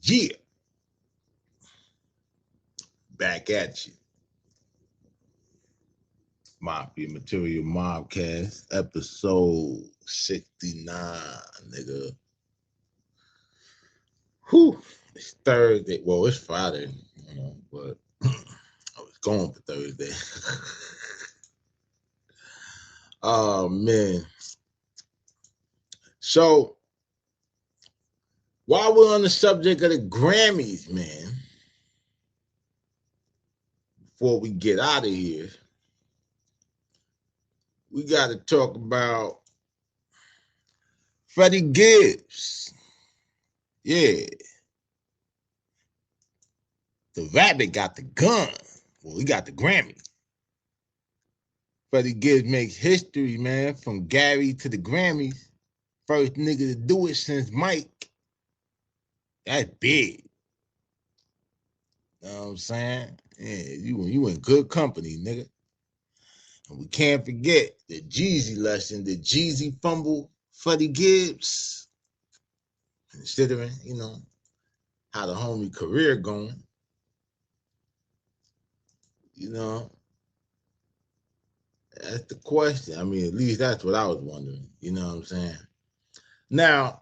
Yeah, back at you. Mafia Material Mobcast, episode 69, nigga. Whew, it's Thursday. Well, it's Friday, but I was going for Thursday. Oh, man. So, while we're on the subject of the Grammys, man, before we get out of here, we got to talk about Freddie Gibbs. Yeah. The rabbit got the gun. Well, he got the Grammy. Freddie Gibbs makes history, man, from Gary to the Grammys. First nigga to do it since Mike. That's big. You know what I'm saying? Yeah, you in good company, nigga. And we can't forget the Jeezy lesson, the Jeezy fumble Freddie Gibbs. Considering, how the homie career going. That's the question. I mean, at least that's what I was wondering. You know what I'm saying? Now,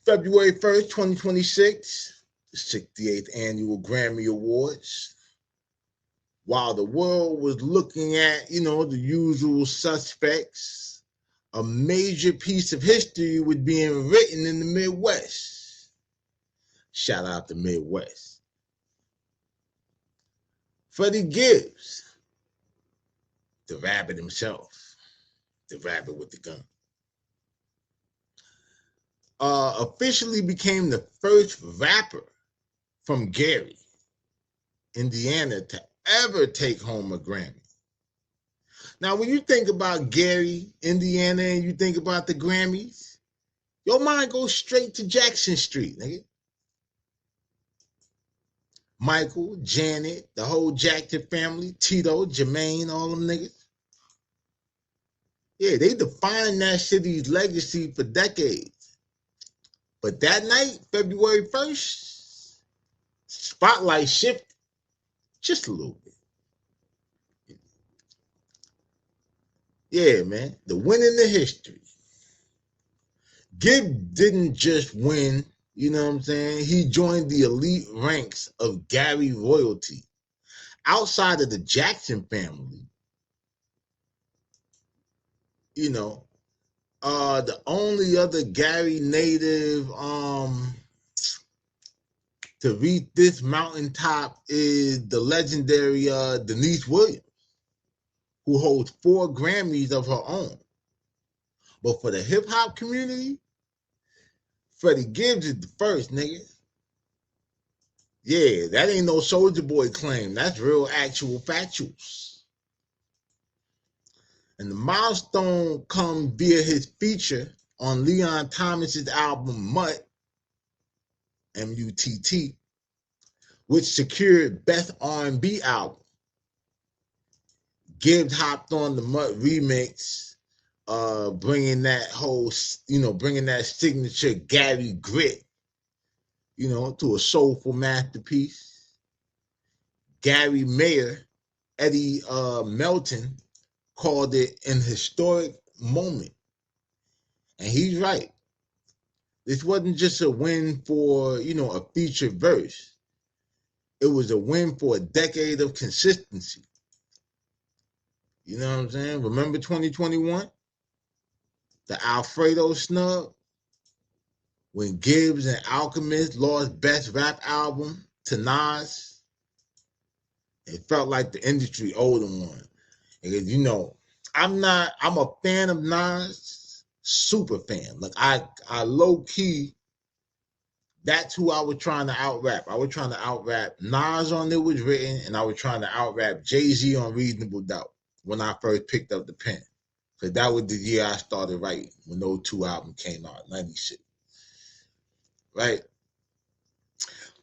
February 1st, 2026, the 68th Annual Grammy Awards. While the world was looking at, the usual suspects, a major piece of history was being written in the Midwest. Shout out to Midwest. Freddie Gibbs, the rabbit himself, the rabbit with the gun, officially became the first rapper from Gary, Indiana, to ever take home a Grammy. Now, when you think about Gary, Indiana, and you think about the Grammys, your mind goes straight to Jackson Street, nigga. Michael, Janet, the whole Jackson family, Tito, Jermaine, all them niggas. Yeah, they defined that city's legacy for decades. But that night, February 1st, spotlight shifted just a little bit. Yeah, man, the win in the history. Gibbs didn't just win, you know what I'm saying? He joined the elite ranks of Gary royalty. Outside of the Jackson family, the only other Gary native to reach this mountaintop is the legendary Deniece Williams, who holds 4 Grammys of her own. But for the hip-hop community, Freddie Gibbs is the first, nigga. Yeah, that ain't no Soulja Boy claim. That's real, actual factuals. And the milestone comes via his feature on Leon Thomas's album Mutt, M-U-T-T, which secured Best R&B Album. Gibbs hopped on the Mutt remix, bringing that whole, bringing that signature Gary grit, to a soulful masterpiece. Gary Mayer, Eddie Melton, called it an historic moment. And he's right. This wasn't just a win for, a featured verse. It was a win for a decade of consistency. You know what I'm saying? Remember 2021? The Alfredo snub? When Gibbs and Alchemist lost Best Rap Album to Nas? It felt like the industry owed him one. Because, I'm a fan of Nas, super fan. Like, I low-key, that's who I was trying to out-rap. I was trying to out-rap Nas on It Was Written, and I was trying to out-rap Jay-Z on Reasonable Doubt when I first picked up the pen. Because that was the year I started writing, when those 2 albums came out, 96. Right?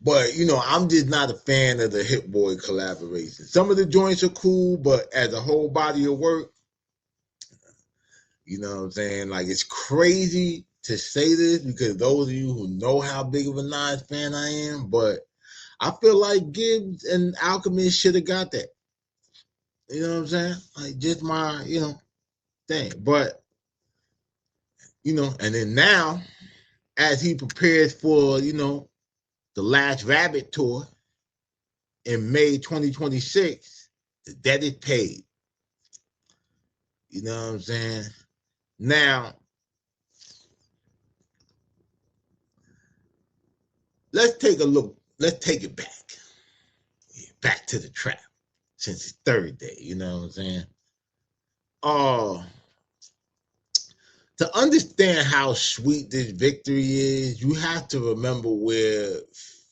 But, I'm just not a fan of the Hit Boy collaboration. Some of the joints are cool, but as a whole body of work, you know what I'm saying? Like, it's crazy to say this because those of you who know how big of a Nas fan I am, but I feel like Gibbs and Alchemist should have got that. You know what I'm saying? Like just my, thing. But, and then now, as he prepares for, the Last Rabbit tour in May 2026, the debt is paid. You know what I'm saying? Now, let's take a look. Let's take it back. Back to the trap since it's Thursday. You know what I'm saying? Oh, to understand how sweet this victory is, you have to remember where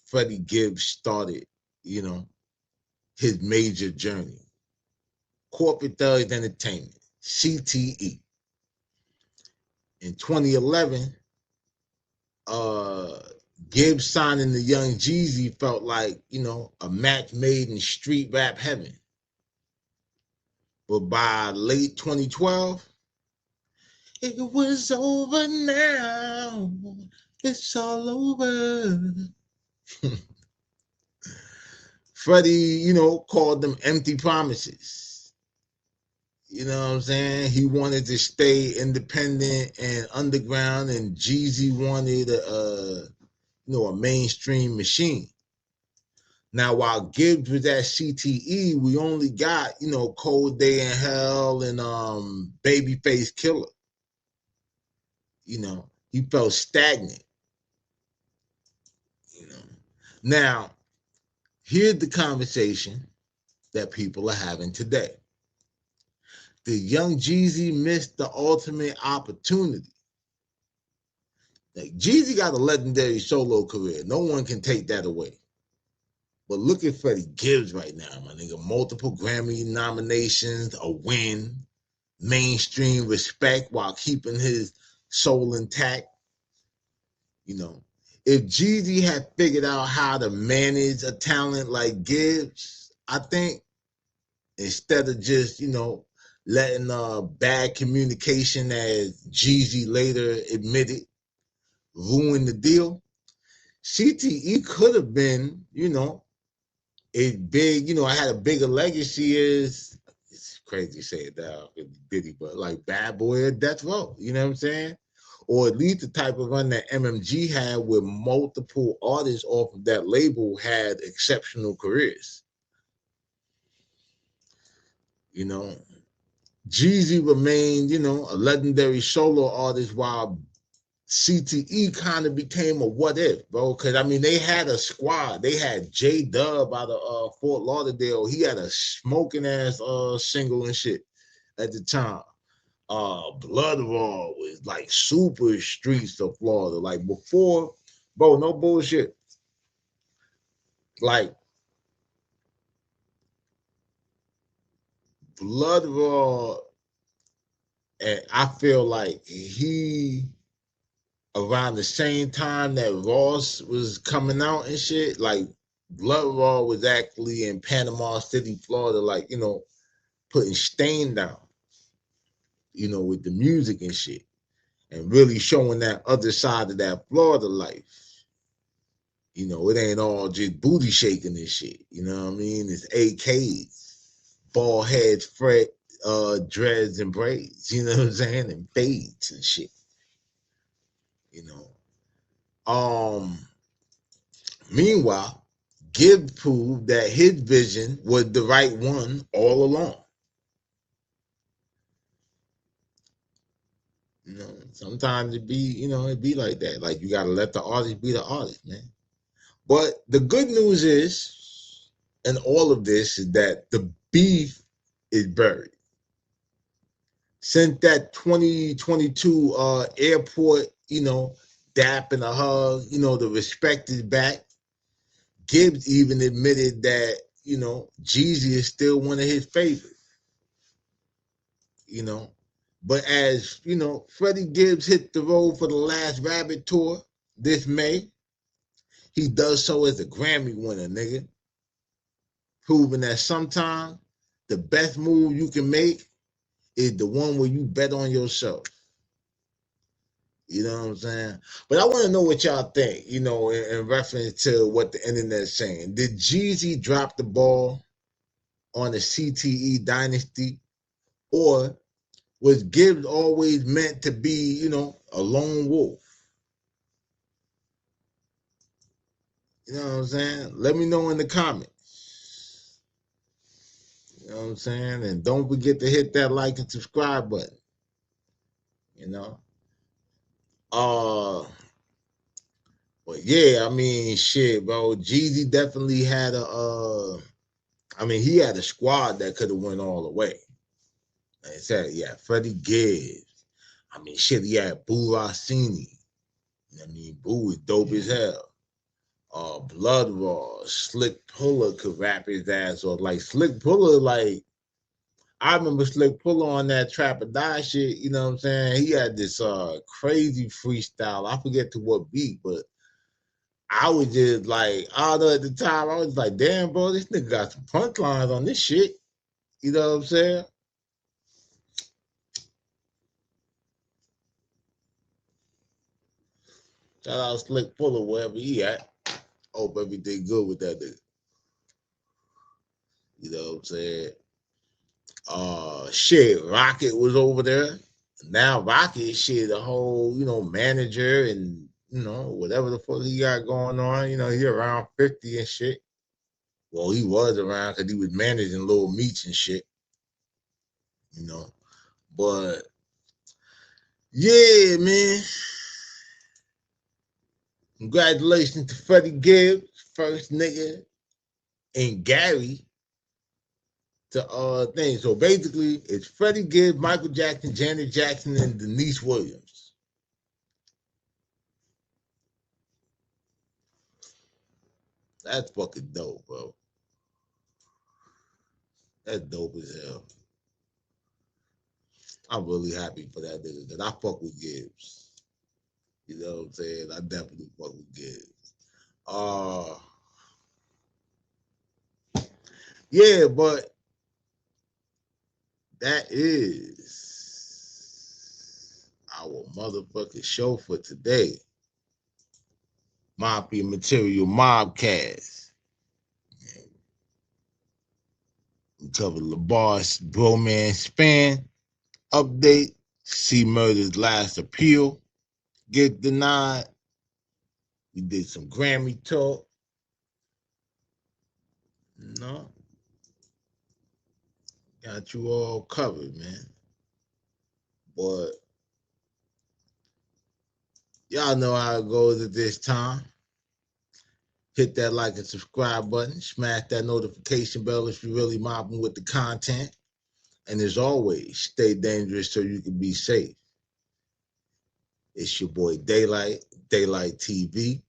Freddie Gibbs started, his major journey. Corporate Thugs Entertainment, CTE. In 2011, Gibbs signing the young Jeezy felt like, a match made in street rap heaven. But by late 2012, it was over now. It's all over. Freddie, called them empty promises. You know what I'm saying? He wanted to stay independent and underground, and Jeezy wanted a mainstream machine. Now, while Gibbs was at CTE, we only got, Cold Day in Hell and Babyface Killer. He felt stagnant. Now, here's the conversation that people are having today. Did young Jeezy miss the ultimate opportunity? Like, Jeezy got a legendary solo career. No one can take that away. But look at Freddie Gibbs right now, my nigga. Multiple Grammy nominations, a win, mainstream respect while keeping his soul intact. If Jeezy had figured out how to manage a talent like Gibbs, I think instead of just, letting bad communication, as Jeezy later admitted, ruin the deal, CTE could have been, a big, I had a bigger legacy as, it's crazy to say it now, Diddy, but like Bad Boy or Death Row, you know what I'm saying? Or at least the type of run that MMG had where multiple artists off of that label had exceptional careers. Jeezy remained, a legendary solo artist while CTE kind of became a what if, bro. Because, they had a squad. They had J-Dub out of Fort Lauderdale. He had a smoking ass single and shit at the time. Blood Raw was like super streets of Florida. Like before, bro, no bullshit. Like Blood Raw, and I feel like he around the same time that Ross was coming out and shit, like Blood Raw was actually in Panama City, Florida, like, putting Stain down, with the music and shit, and really showing that other side of that Florida life. It ain't all just booty shaking and shit. You know what I mean? It's AKs, bald heads, fret, dreads and braids, you know what I'm saying? And fades and shit. Meanwhile, Gibbs proved that his vision was the right one all along. Sometimes it be like that. Like, you gotta let the artist be the artist, man. But the good news is, in all of this, is that the beef is buried. Since that 2022 airport, dap and a hug, the respect is back. Gibbs even admitted that, Jeezy is still one of his favorites. But as, Freddie Gibbs hit the road for the Last Rabbit tour this May, he does so as a Grammy winner, nigga. Proving that sometimes the best move you can make is the one where you bet on yourself. You know what I'm saying? But I want to know what y'all think, you know, in reference to what the internet's saying. Did Jeezy drop the ball on the CTE dynasty? Or was Gibbs always meant to be, you know, a lone wolf? You know what I'm saying? Let me know in the comments. You know what I'm saying? And don't forget to hit that like and subscribe button. You know? But yeah, I mean, shit, bro. Jeezy definitely had he had a squad that could have went all the way. Like I said, yeah, Freddie Gibbs. I mean, shit, he had Boo Rossini. You know what I mean? Boo was dope as hell. Blood Raw, Slick Puller could rap his ass off. Like Slick Puller, like I remember Slick Puller on that Trap or Die shit, you know what I'm saying? He had this crazy freestyle. I forget to what beat, but I was just like, I don't know, at the time, I was like, damn, bro, this nigga got some punchlines on this shit. You know what I'm saying? Shout out Slick Puller, wherever he at. Hope everything good with that nigga. You know what I'm saying? Shit, Rocket was over there. Now Rocket, shit, the whole, you know, manager and, you know, whatever the fuck he got going on, you know, he around 50 and shit. Well, he was around because he was managing Little Meats and shit, you know. But yeah, man. Congratulations to Freddie Gibbs, first nigga, and Gary to things. So basically, it's Freddie Gibbs, Michael Jackson, Janet Jackson, and Deniece Williams. That's fucking dope, bro. That's dope as hell. I'm really happy for that nigga because I fuck with Gibbs. You know what I'm saying? I definitely fuck with Gibbs. Yeah, but that is our motherfucking show for today. Mafia Material Mobcast. We covered LaBar's Bromance Span update, C Murder's last appeal, get denied. We did some Grammy talk. No, got you all covered, man. But y'all know how it goes at this time. Hit that like and subscribe button. Smash that notification bell if you're really mobbing with the content. And as always, stay dangerous so you can be safe. It's your boy Daylight, Daylight TV.